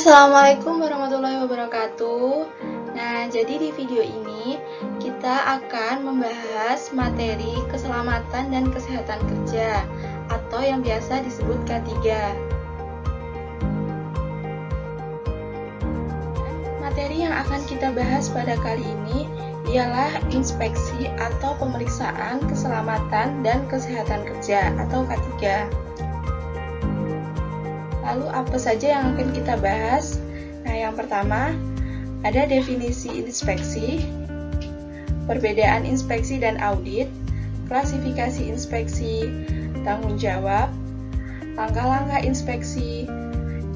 Assalamualaikum warahmatullahi wabarakatuh. Nah, jadi di video ini kita akan membahas materi keselamatan dan kesehatan kerja atau yang biasa disebut K3. Materi yang akan kita bahas pada kali ini ialah inspeksi atau pemeriksaan keselamatan dan kesehatan kerja atau K3. Lalu apa saja yang akan kita bahas? Nah, yang pertama ada definisi inspeksi, perbedaan inspeksi dan audit, klasifikasi inspeksi, tanggung jawab, langkah-langkah inspeksi,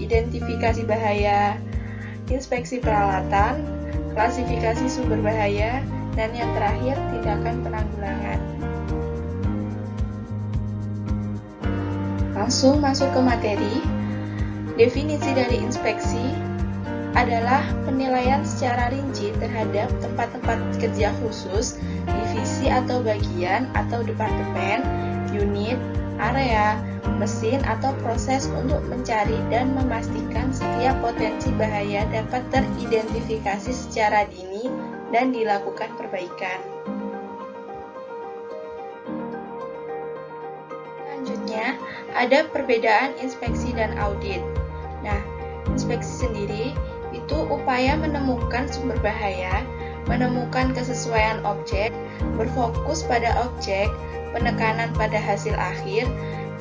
identifikasi bahaya, inspeksi peralatan, klasifikasi sumber bahaya, dan yang terakhir tindakan penanggulangan. Langsung masuk ke materi. Definisi dari inspeksi adalah penilaian secara rinci terhadap tempat-tempat kerja khusus, divisi atau bagian atau departemen, unit, area, mesin atau proses untuk mencari dan memastikan setiap potensi bahaya dapat teridentifikasi secara dini dan dilakukan perbaikan. Selanjutnya, ada perbedaan inspeksi dan audit. Nah, inspeksi sendiri itu upaya menemukan sumber bahaya, menemukan kesesuaian objek, berfokus pada objek, penekanan pada hasil akhir,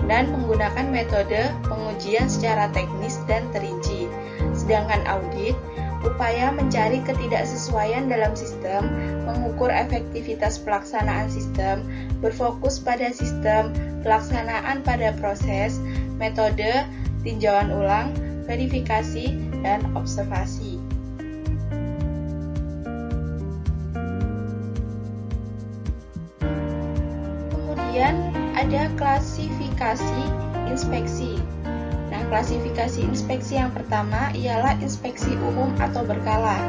dan menggunakan metode pengujian secara teknis dan terinci. Sedangkan audit, upaya mencari ketidaksesuaian dalam sistem, mengukur efektivitas pelaksanaan sistem, berfokus pada sistem, pelaksanaan pada proses, metode, tinjauan ulang, verifikasi, dan observasi. Kemudian ada klasifikasi inspeksi. Nah, klasifikasi inspeksi yang pertama ialah inspeksi umum atau berkala.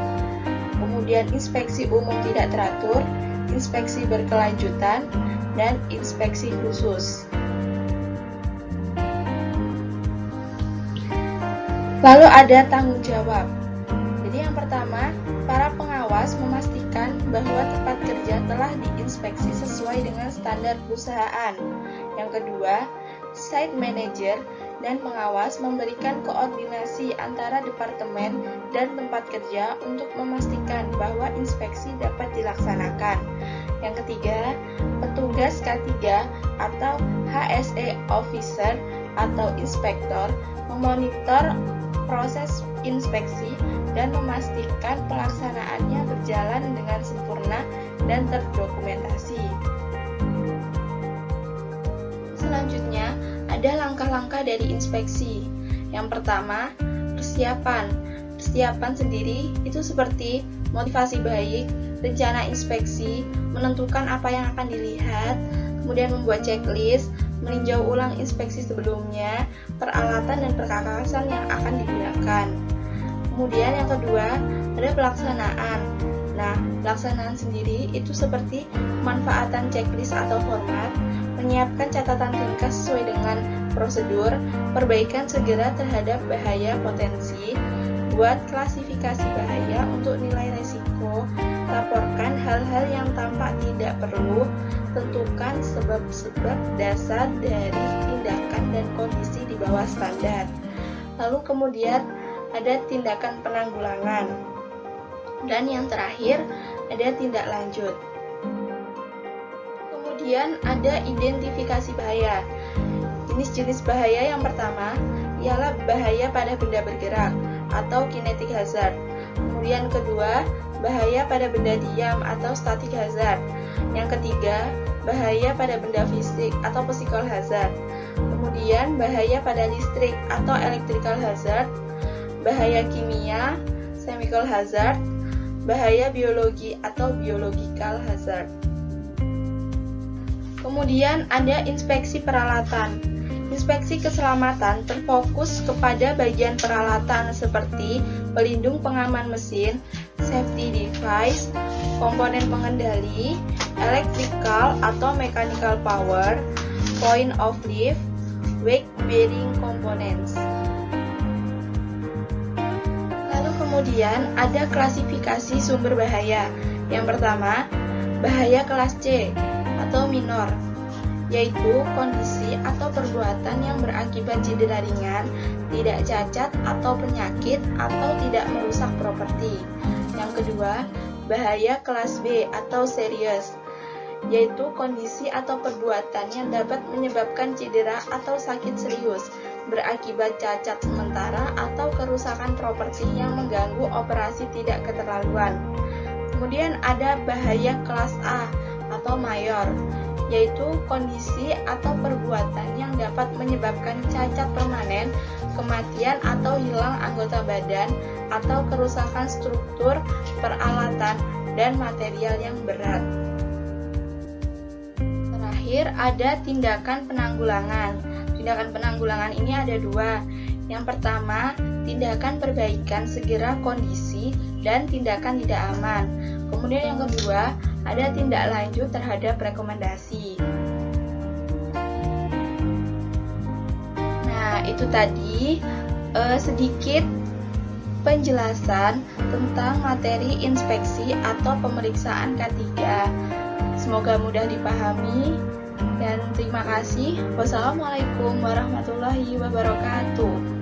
Kemudian inspeksi umum tidak teratur, inspeksi berkelanjutan, dan inspeksi khusus. Lalu ada tanggung jawab. Jadi yang pertama, para pengawas memastikan bahwa tempat kerja telah diinspeksi sesuai dengan standar perusahaan. Yang kedua, site manager dan pengawas memberikan koordinasi antara departemen dan tempat kerja untuk memastikan bahwa inspeksi dapat dilaksanakan. Yang ketiga, petugas K3 atau HSE officer atau inspektor memonitor proses inspeksi dan memastikan pelaksanaannya berjalan dengan sempurna dan terdokumentasi. Selanjutnya, ada langkah-langkah dari inspeksi. Yang pertama, persiapan. Persiapan sendiri itu seperti motivasi baik, rencana inspeksi, menentukan apa yang akan dilihat, kemudian membuat checklist, meninjau ulang inspeksi sebelumnya, peralatan dan perkakasan yang akan digunakan. Kemudian yang kedua, ada pelaksanaan. Nah, pelaksanaan sendiri itu seperti pemanfaatan checklist atau format, menyiapkan catatan ringkas sesuai dengan prosedur, perbaikan segera terhadap bahaya potensi, buat klasifikasi bahaya untuk nilai resiko, laporkan hal-hal yang tampak tidak perlu, tentukan sebab-sebab dasar dari tindakan dan kondisi di bawah standar. Lalu kemudian ada tindakan penanggulangan. Dan yang terakhir ada tindak lanjut. Kemudian ada identifikasi bahaya. Jenis-jenis bahaya yang pertama ialah bahaya pada benda bergerak atau kinetic hazard. Kemudian kedua, bahaya pada benda diam atau static hazard. Yang ketiga, bahaya pada benda fisik atau physical hazard. Kemudian bahaya pada listrik atau electrical hazard, bahaya kimia, chemical hazard, bahaya biologi atau biological hazard. Kemudian ada inspeksi peralatan. Inspeksi keselamatan terfokus kepada bagian peralatan seperti pelindung pengaman mesin, safety device, komponen pengendali, electrical atau mechanical power, point of lift, weight bearing components. Kemudian ada klasifikasi sumber bahaya. Yang pertama, bahaya kelas C atau minor, yaitu kondisi atau perbuatan yang berakibat cedera ringan, tidak cacat atau penyakit, atau tidak merusak properti. Yang kedua, bahaya kelas B atau serius, yaitu kondisi atau perbuatan yang dapat menyebabkan cedera atau sakit serius, berakibat cacat sementara atau kerusakan properti yang mengganggu operasi tidak keterlaluan. Kemudian ada bahaya kelas A atau mayor, yaitu kondisi atau perbuatan yang dapat menyebabkan cacat permanen, kematian atau hilang anggota badan, atau kerusakan struktur, peralatan, dan material yang berat. Terakhir ada tindakan penanggulangan. Tindakan penanggulangan ini ada dua. Yang pertama, tindakan perbaikan segera kondisi dan tindakan tidak aman. Kemudian yang kedua, ada tindak lanjut terhadap rekomendasi. Nah, itu tadi sedikit penjelasan tentang materi inspeksi atau pemeriksaan K3. Semoga mudah dipahami. Dan terima kasih. Wassalamualaikum warahmatullahi wabarakatuh.